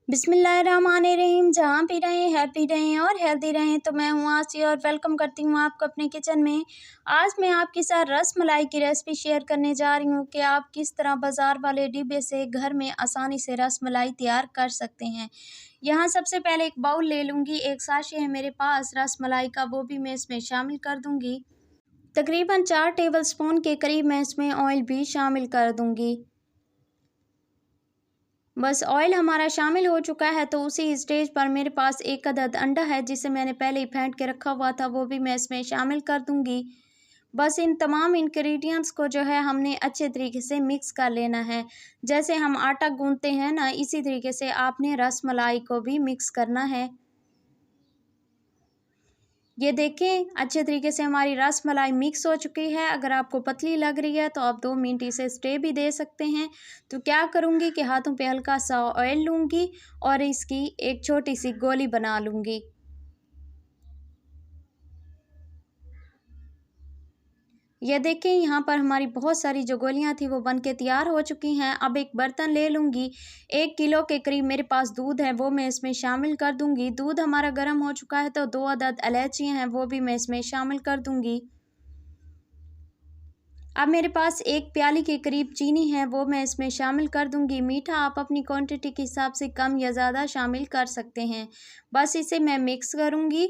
बिस्मिल्लाहिर्रहमानिर्रहीम। जहाँ भी रहें हैप्पी रहें और हेल्दी रहें। तो मैं हूँ आसी और वेलकम करती हूँ आपको अपने किचन में। आज मैं आपके साथ रस मलाई की रेसिपी शेयर करने जा रही हूँ कि आप किस तरह बाज़ार वाले डिब्बे से घर में आसानी से रस मलाई तैयार कर सकते हैं। यहाँ सबसे पहले एक बाउल ले लूँगी। एक साशे है मेरे पास रस मलाई का, वो भी मैं इसमें शामिल कर दूँगी। तकरीबन 4 टेबलस्पून के करीब मैं इसमें ऑयल भी शामिल कर दूँगी। बस ऑयल हमारा शामिल हो चुका है तो उसी स्टेज पर मेरे पास एक अदद अंडा है जिसे मैंने पहले ही फेंट के रखा हुआ था, वो भी मैं इसमें शामिल कर दूंगी। बस इन तमाम इंग्रेडिएंट्स को जो है हमने अच्छे तरीके से मिक्स कर लेना है। जैसे हम आटा गूंथते हैं ना, इसी तरीके से आपने रस मलाई को भी मिक्स करना है। ये देखें अच्छे तरीके से हमारी रस मलाई मिक्स हो चुकी है। अगर आपको पतली लग रही है तो आप 2 मिनट इसे स्टे भी दे सकते हैं। तो क्या करूँगी कि हाथों पे हल्का सा ऑयल लूँगी और इसकी एक छोटी सी गोली बना लूँगी। ये देखें यहाँ पर हमारी बहुत सारी जो गोलियाँ थी वो बन के तैयार हो चुकी हैं। अब एक बर्तन ले लूँगी। 1 किलो के करीब मेरे पास दूध है, वो मैं इसमें शामिल कर दूँगी। दूध हमारा गर्म हो चुका है तो 2 अदद इलायचियाँ हैं, वो भी मैं इसमें शामिल कर दूँगी। अब मेरे पास 1 प्याली के करीब चीनी है, वो मैं इसमें शामिल कर दूँगी। मीठा आप अपनी क्वांटिटी के हिसाब से कम या ज़्यादा शामिल कर सकते हैं। बस इसे मैं मिक्स करूँगी।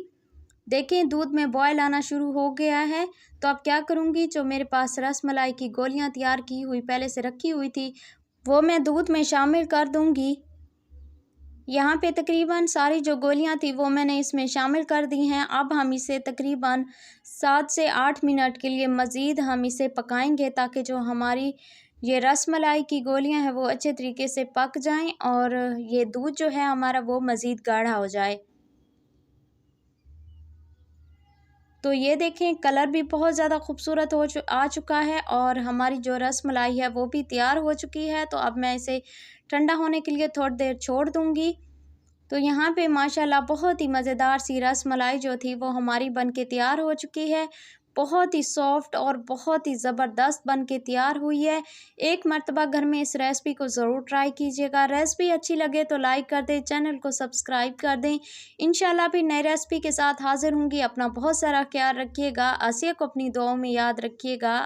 देखें दूध में बॉयल आना शुरू हो गया है। तो अब क्या करूँगी, जो मेरे पास रस मलाई की गोलियाँ तैयार की हुई पहले से रखी हुई थी, वो मैं दूध में शामिल कर दूँगी। यहाँ पे तकरीबन सारी जो गोलियाँ थी वो मैंने इसमें शामिल कर दी हैं। अब हम इसे तकरीबन 7 से 8 मिनट के लिए मज़ीद हम इसे पकाएंगे ताकि जो हमारी ये रस मलाई की गोलियाँ हैं वो अच्छे तरीके से पक जाएं और ये दूध जो है हमारा वो मज़ीद गाढ़ा हो जाए। तो ये देखें कलर भी बहुत ज़्यादा खूबसूरत आ चुका है और हमारी जो रस मलाई है वो भी तैयार हो चुकी है। तो अब मैं इसे ठंडा होने के लिए थोड़ी देर छोड़ दूँगी। तो यहाँ पे माशाल्लाह बहुत ही मज़ेदार सी रस मलाई जो थी वो हमारी बन के तैयार हो चुकी है। बहुत ही सॉफ्ट और बहुत ही ज़बरदस्त बन के तैयार हुई है। एक मर्तबा घर में इस रेसिपी को ज़रूर ट्राई कीजिएगा। रेसिपी अच्छी लगे तो लाइक कर दें, चैनल को सब्सक्राइब कर दें। इंशाल्लाह भी नई रेसिपी के साथ हाज़िर होंगी। अपना बहुत सारा ख्याल रखिएगा। आसिया को अपनी दुआओं में याद रखिएगा।